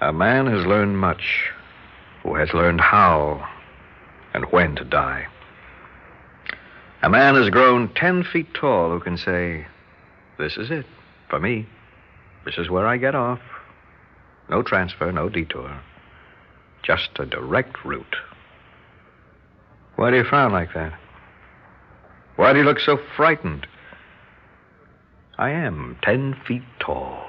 A man has learned much who has learned how and when to die. A man has grown 10 feet tall who can say, this is it for me. This is where I get off. No transfer, no detour. Just a direct route. Why do you frown like that? Why do you look so frightened? I am 10 feet tall.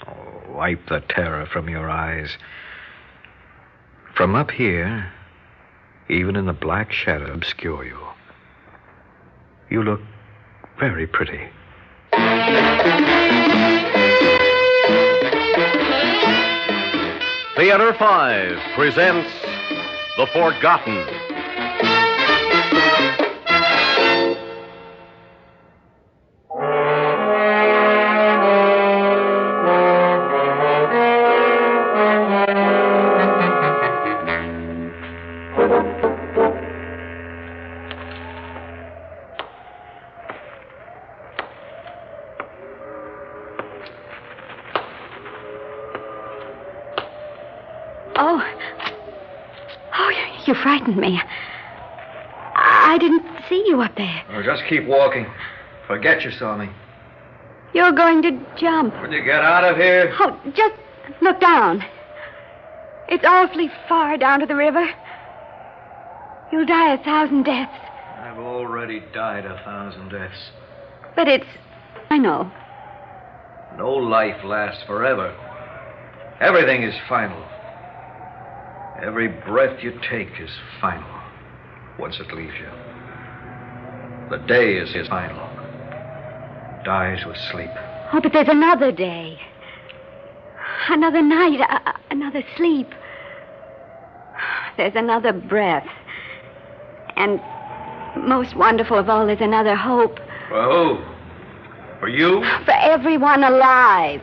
Oh, wipe the terror from your eyes. From up here, even in the black shadow obscure you, you look very pretty. Theater 5 presents The Forgotten. You frightened me. I didn't see you up there. Oh, just keep walking. Forget you saw me. You're going to jump. When you get out of here... Oh, just look down. It's awfully far down to the river. You'll die 1,000 deaths. I've already died 1,000 deaths. But I know. No life lasts forever. Everything is final. Every breath you take is final once it leaves you. The day is final. Dies with sleep. Oh, but there's another day. Another night. Another sleep. There's another breath. And most wonderful of all, there's another hope. For who? For you? For everyone alive.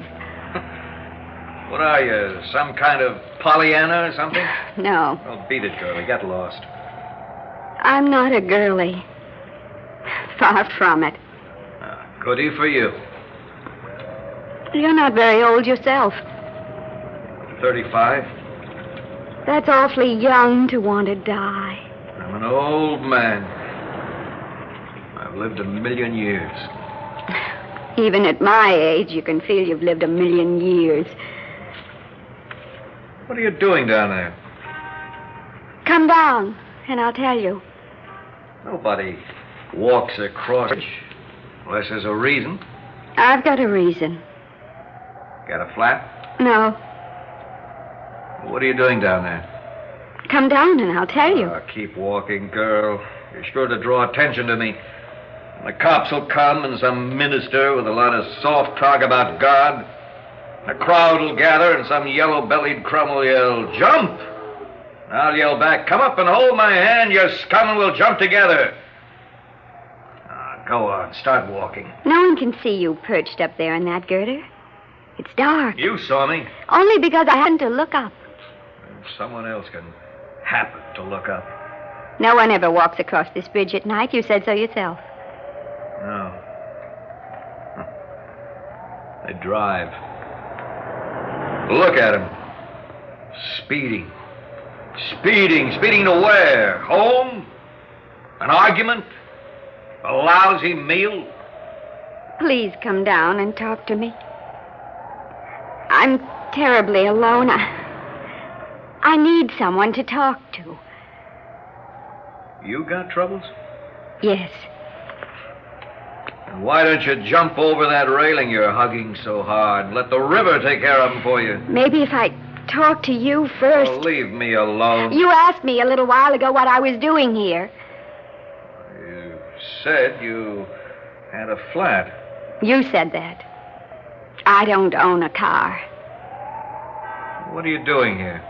What are you, some kind of Pollyanna or something? No. Well, beat it, girlie. Get lost. I'm not a girlie. Far from it. Goody for you. You're not very old yourself. 35. That's awfully young to want to die. I'm an old man. I've lived 1,000,000 years. Even at my age, you can feel you've lived 1,000,000 years. What are you doing down there? Come down, and I'll tell you. Nobody walks across unless there's a reason. I've got a reason. Got a flat? No. What are you doing down there? Come down, and I'll tell you. Keep walking, girl. You're sure to draw attention to me. The cops will come, and some minister with a lot of soft talk about God. A crowd will gather, and some yellow-bellied crumb will yell, jump! And I'll yell back, come up and hold my hand, you scum, and we'll jump together. Go on, start walking. No one can see you perched up there in that girder. It's dark. You saw me. Only because I happened to look up. Someone else can happen to look up. No one ever walks across this bridge at night. You said so yourself. No. They drive. Look at him. Speeding. Speeding to where? Home? An argument? A lousy meal? Please come down and talk to me. I'm terribly alone. I need someone to talk to. You got troubles? Yes. And why don't you jump over that railing you're hugging so hard and let the river take care of them for you? Maybe if I talk to you first. Oh, leave me alone. You asked me a little while ago what I was doing here. You said you had a flat. You said that. I don't own a car. What are you doing here?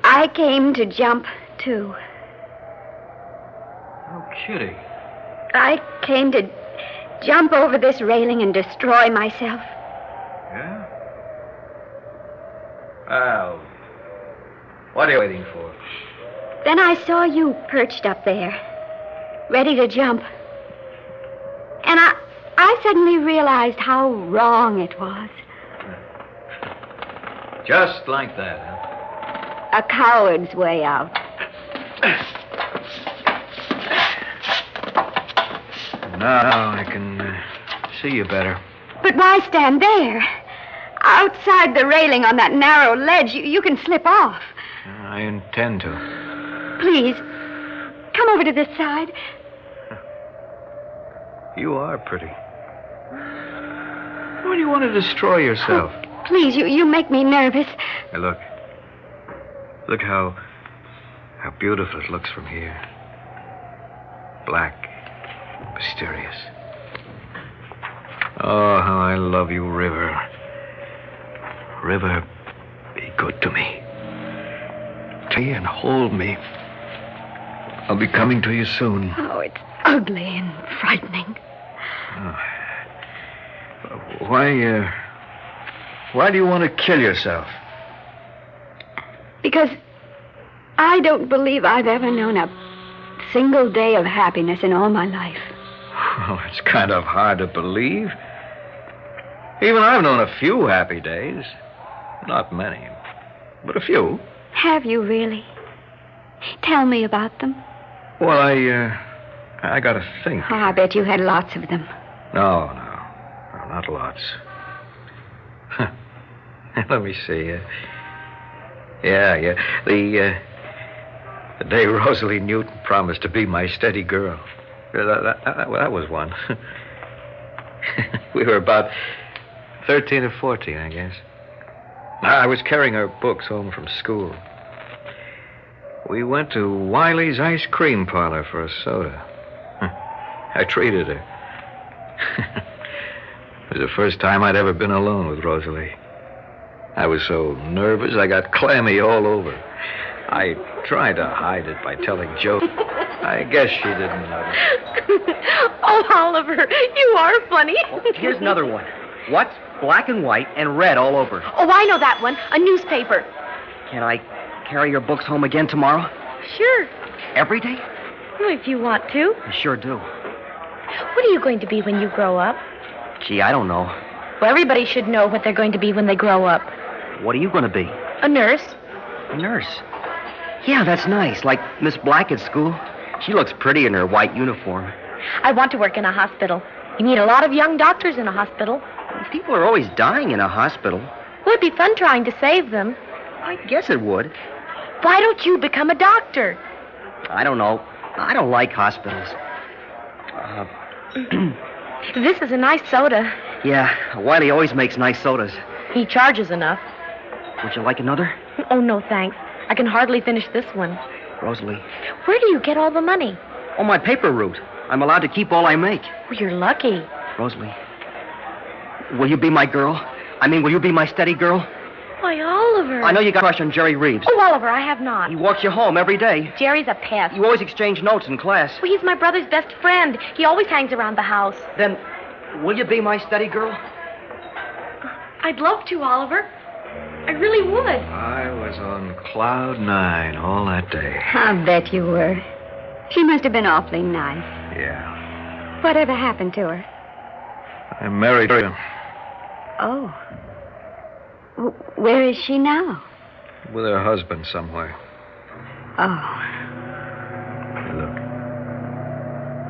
I came to jump, too. Oh, Kitty. I came to jump over this railing and destroy myself. Yeah? Well, what are you waiting for? Then I saw you perched up there, ready to jump. And I suddenly realized how wrong it was. Just like that, huh? A coward's way out. Now I can see you better. But why stand there? Outside the railing on that narrow ledge, you can slip off. I intend to. Please, come over to this side. You are pretty. Why do you want to destroy yourself? Oh, please, you make me nervous. Hey, look. Look how beautiful it looks from here. Black, mysterious. Oh, how I love you, River. River, be good to me. Take me and hold me. I'll be coming to you soon. Oh, it's ugly and frightening. Oh. Why do you want to kill yourself? Because I don't believe I've ever known a single day of happiness in all my life. Well, it's kind of hard to believe. Even I've known a few happy days. Not many, but a few. Have you really? Tell me about them. Well, I gotta think. Oh, I bet you had lots of them. No, not lots. Let me see. Yeah. The day Rosalie Newton promised to be my steady girl. That was one. We were about 13 or 14, I guess. I was carrying her books home from school. We went to Wiley's ice cream parlor for a soda. I treated her. It was the first time I'd ever been alone with Rosalie. I was so nervous, I got clammy all over. I tried to hide it by telling jokes. I guess she didn't notice. Oh, Oliver, you are funny. Oh, here's another one. What's black and white and red all over? Oh, I know that one. A newspaper. Can I carry your books home again tomorrow? Sure. Every day? Well, if you want to. I sure do. What are you going to be when you grow up? Gee, I don't know. Well, everybody should know what they're going to be when they grow up. What are you going to be? A nurse. A nurse? Yeah, that's nice. Like Miss Black at school. She looks pretty in her white uniform. I want to work in a hospital. You need a lot of young doctors in a hospital. People are always dying in a hospital. Well, it'd be fun trying to save them. I guess it would. Why don't you become a doctor? I don't know. I don't like hospitals. This is a nice soda. Yeah, Wiley always makes nice sodas. He charges enough. Would you like another? Oh, no, thanks. I can hardly finish this one. Rosalie. Where do you get all the money? Oh, my paper route. I'm allowed to keep all I make. Well, you're lucky. Rosalie, will you be my girl? I mean, will you be my steady girl? Why, Oliver. I know you got a crush on Jerry Reeves. Oh, Oliver, I have not. He walks you home every day. Jerry's a pest. You always exchange notes in class. Well, he's my brother's best friend. He always hangs around the house. Then, will you be my steady girl? I'd love to, Oliver. I really would. I was on cloud 9 all that day. I bet you were. She must have been awfully nice. Yeah. Whatever happened to her? I married her. Oh. Where is she now? With her husband somewhere. Oh. Hey, look.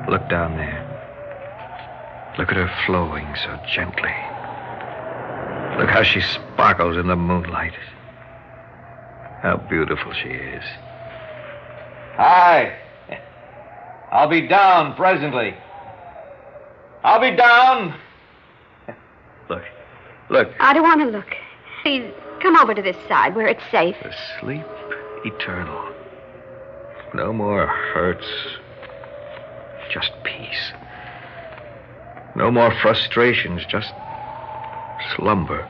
Look down there. Look at her flowing so gently. Look how she sparkles in the moonlight. How beautiful she is. Hi. I'll be down presently. I'll be down. Look. I don't want to look. Please, come over to this side where it's safe. The sleep eternal. No more hurts. Just peace. No more frustrations, just slumber.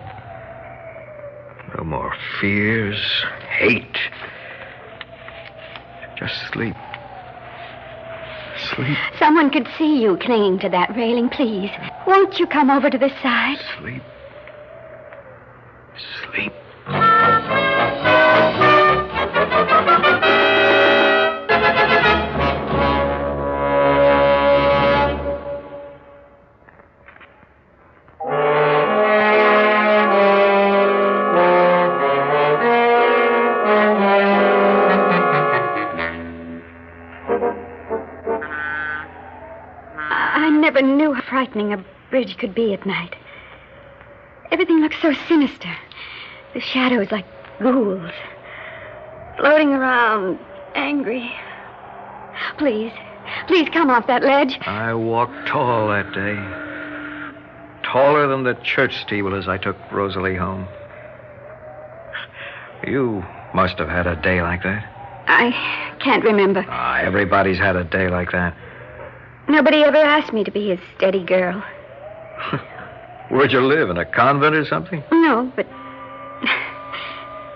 No more fears, hate. Just sleep. Sleep. Someone could see you clinging to that railing, please. Won't you come over to this side? Sleep. Sleep. frightening a bridge could be at night. Everything looked so sinister. The shadows like ghouls, floating around, angry. Please come off that ledge. I walked tall that day. Taller than the church steeple as I took Rosalie home. You must have had a day like that. I can't remember. Everybody's had a day like that. Nobody ever asked me to be a steady girl. Where'd you live, in a convent or something? No, but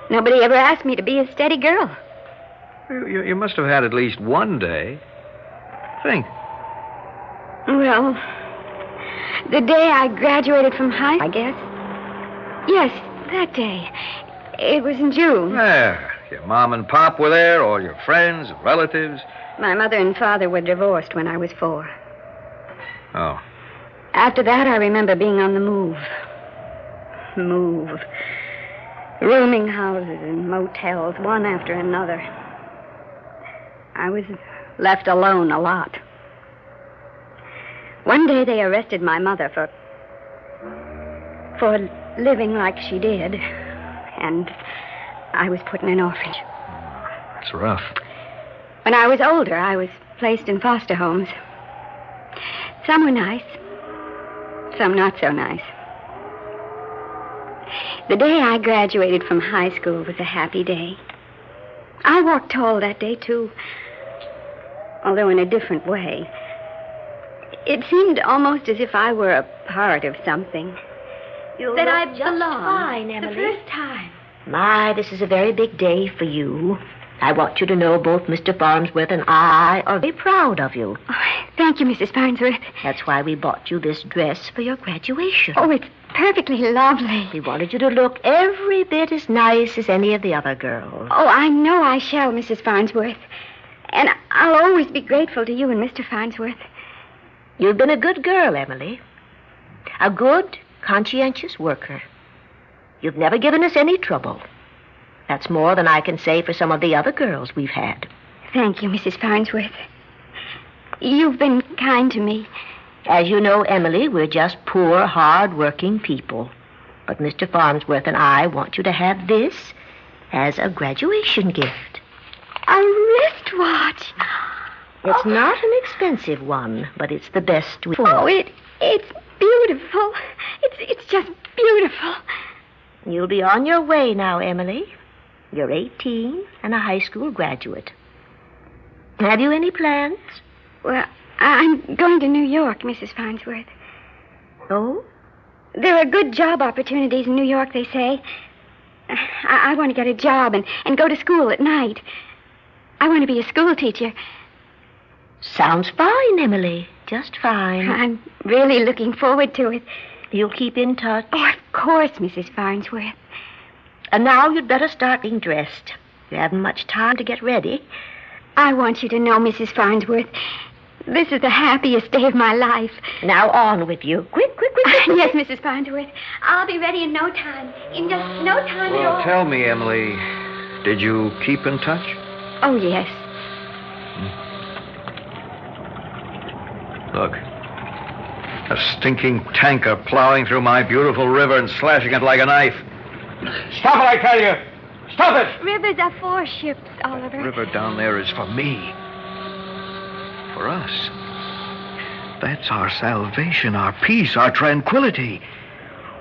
nobody ever asked me to be a steady girl. You must have had at least one day. Think. Well, the day I graduated from high, I guess. Yes, that day. It was in June. There. Your mom and pop were there, all your friends, relatives. My mother and father were divorced when I was 4. Oh. After that, I remember being on the move. Rooming houses and motels, one after another. I was left alone a lot. One day they arrested my mother for living like she did. And I was put in an orphanage. That's rough. When I was older, I was placed in foster homes. Some were nice, some not so nice. The day I graduated from high school was a happy day. I walked tall that day, too, although in a different way. It seemed almost as if I were a part of something. That I just belong. fine, Emily. The first time. My, this is a very big day for you. I want you to know both Mr. Farnsworth and I are very proud of you. Oh, thank you, Mrs. Farnsworth. That's why we bought you this dress for your graduation. Oh, it's perfectly lovely. We wanted you to look every bit as nice as any of the other girls. Oh, I know I shall, Mrs. Farnsworth. And I'll always be grateful to you and Mr. Farnsworth. You've been a good girl, Emily. A good, conscientious worker. You've never given us any trouble. That's more than I can say for some of the other girls we've had. Thank you, Mrs. Farnsworth. You've been kind to me. As you know, Emily, we're just poor, hard-working people. But Mr. Farnsworth and I want you to have this as a graduation gift. A wristwatch. It's not an expensive one, but it's the best we... Oh, it's beautiful. It's just beautiful. You'll be on your way now, Emily. You're 18 and a high school graduate. Have you any plans? Well, I'm going to New York, Mrs. Farnsworth. Oh? There are good job opportunities in New York, they say. I want to get a job and go to school at night. I want to be a school teacher. Sounds fine, Emily. Just fine. I'm really looking forward to it. You'll keep in touch? Oh, of course, Mrs. Farnsworth. And now you'd better start getting dressed. You haven't much time to get ready. I want you to know, Mrs. Farnsworth, this is the happiest day of my life. Now on with you. Quick. Yes, Mrs. Farnsworth. I'll be ready in no time. In just no time at all. Well, tell me, Emily, did you keep in touch? Oh, yes. Look. A stinking tanker plowing through my beautiful river and slashing it like a knife. Stop it, I tell you! Stop it! Rivers are for ships, Oliver. The river down there is for me. For us. That's our salvation, our peace, our tranquility.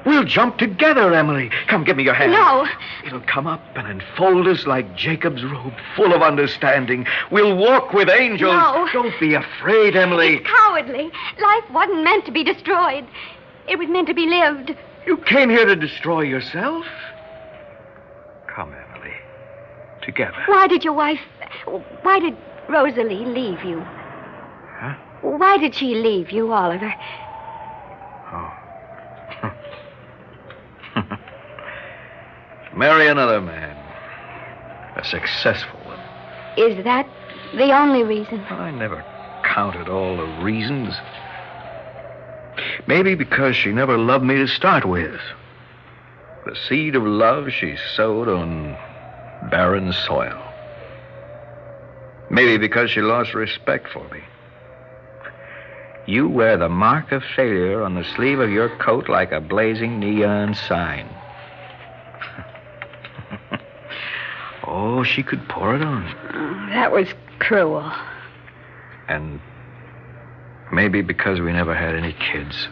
We'll jump together, Emily. Come, give me your hand. No. It'll come up and enfold us like Jacob's robe, full of understanding. We'll walk with angels. No. Don't be afraid, Emily. It's cowardly. Life wasn't meant to be destroyed. It was meant to be lived. You came here to destroy yourself. Come, Emily. Together. Why did Rosalie leave you? Huh? Why did she leave you, Oliver? Oh. Marry another man. A successful one. Is that the only reason? I never counted all the reasons. Maybe because she never loved me to start with. The seed of love she sowed on barren soil. Maybe because she lost respect for me. You wear the mark of failure on the sleeve of your coat like a blazing neon sign. Oh, she could pour it on. That was cruel. And maybe because we never had any kids.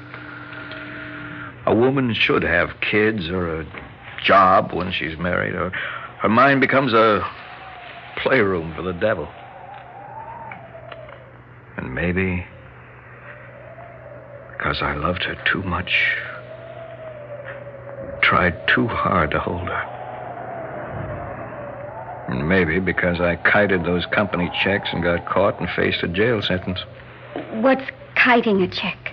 A woman should have kids or a job when she's married, or her mind becomes a playroom for the devil. And maybe because I loved her too much, tried too hard to hold her. And maybe because I kited those company checks and got caught and faced a jail sentence. What's kiting a check?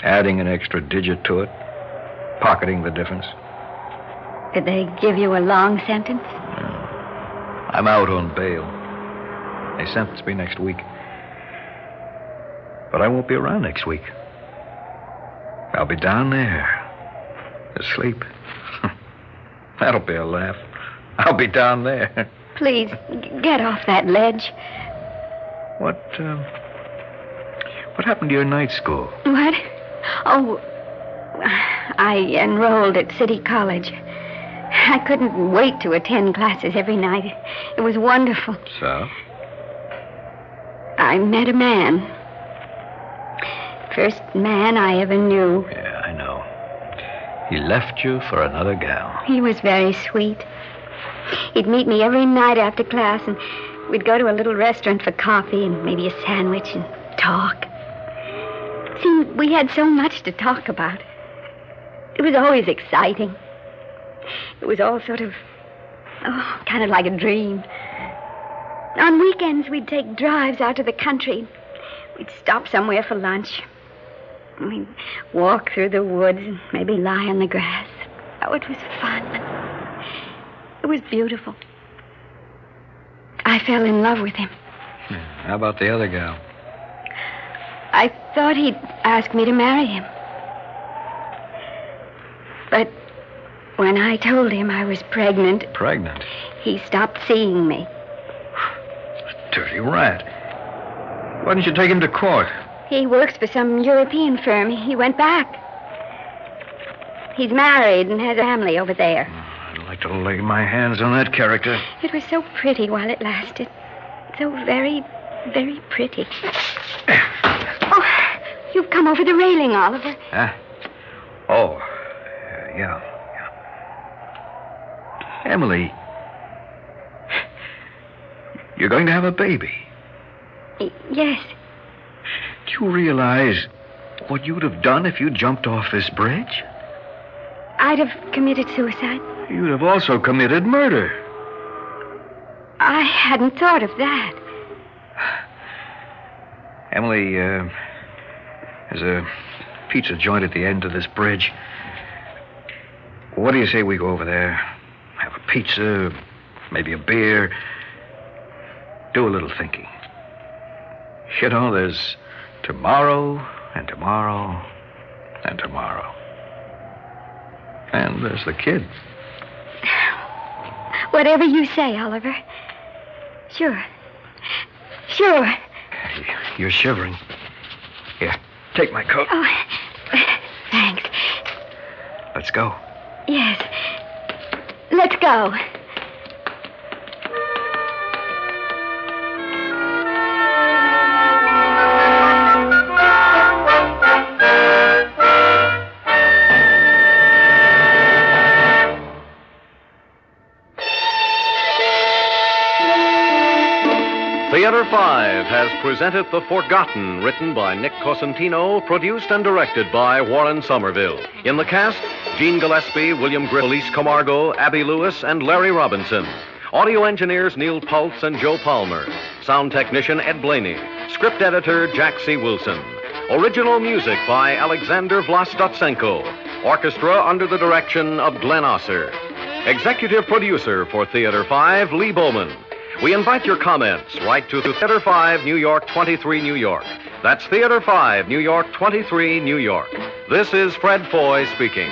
Adding an extra digit to it, pocketing the difference. Did they give you a long sentence? I'm out on bail. They sentence me next week. But I won't be around next week. I'll be down there, asleep. That'll be a laugh. I'll be down there. Please, get off that ledge. What happened to your night school? What? Oh, I enrolled at City College. I couldn't wait to attend classes every night. It was wonderful. So? I met a man. First man I ever knew. Yeah, I know. He left you for another gal. He was very sweet. He'd meet me every night after class, and we'd go to a little restaurant for coffee and maybe a sandwich and talk. See, we had so much to talk about. It was always exciting. It was all sort of, kind of like a dream. On weekends, we'd take drives out to the country. We'd stop somewhere for lunch. We'd walk through the woods and maybe lie on the grass. Oh, it was fun. It was beautiful. I fell in love with him. How about the other gal? I thought he'd ask me to marry him. But when I told him I was pregnant... Pregnant? He stopped seeing me. Dirty rat. Why didn't you take him to court? He works for some European firm. He went back. He's married and has a family over there. I'd like to lay my hands on that character. It was so pretty while it lasted. So very, very pretty. Oh, you've come over the railing, Oliver. Huh? Oh, yeah. Emily, you're going to have a baby. Yes. Do you realize what you'd have done if you jumped off this bridge? I'd have committed suicide. You'd have also committed murder. I hadn't thought of that. Emily, there's a pizza joint at the end of this bridge. What do you say we go over there? Have a pizza, maybe a beer. Do a little thinking. You know, there's tomorrow and tomorrow and tomorrow. And there's the kid. Whatever you say, Oliver. Sure. Sure. You're shivering. Here, take my coat. Oh, thanks. Let's go. Yes. Let's go. Theater 5 has presented The Forgotten, written by Nick Cosentino, produced and directed by Warren Somerville. In the cast, Gene Gillespie, William Griffith, Elise Camargo, Abby Lewis, and Larry Robinson. Audio engineers Neil Pultz and Joe Palmer. Sound technician Ed Blaney. Script editor Jack C. Wilson. Original music by Alexander Vlastotsenko. Orchestra under the direction of Glenn Osser. Executive producer for Theater 5, Lee Bowman. We invite your comments. Write to Theater 5, New York 23, New York. That's Theater 5, New York 23, New York. This is Fred Foy speaking.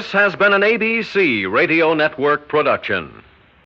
This has been an ABC Radio Network production.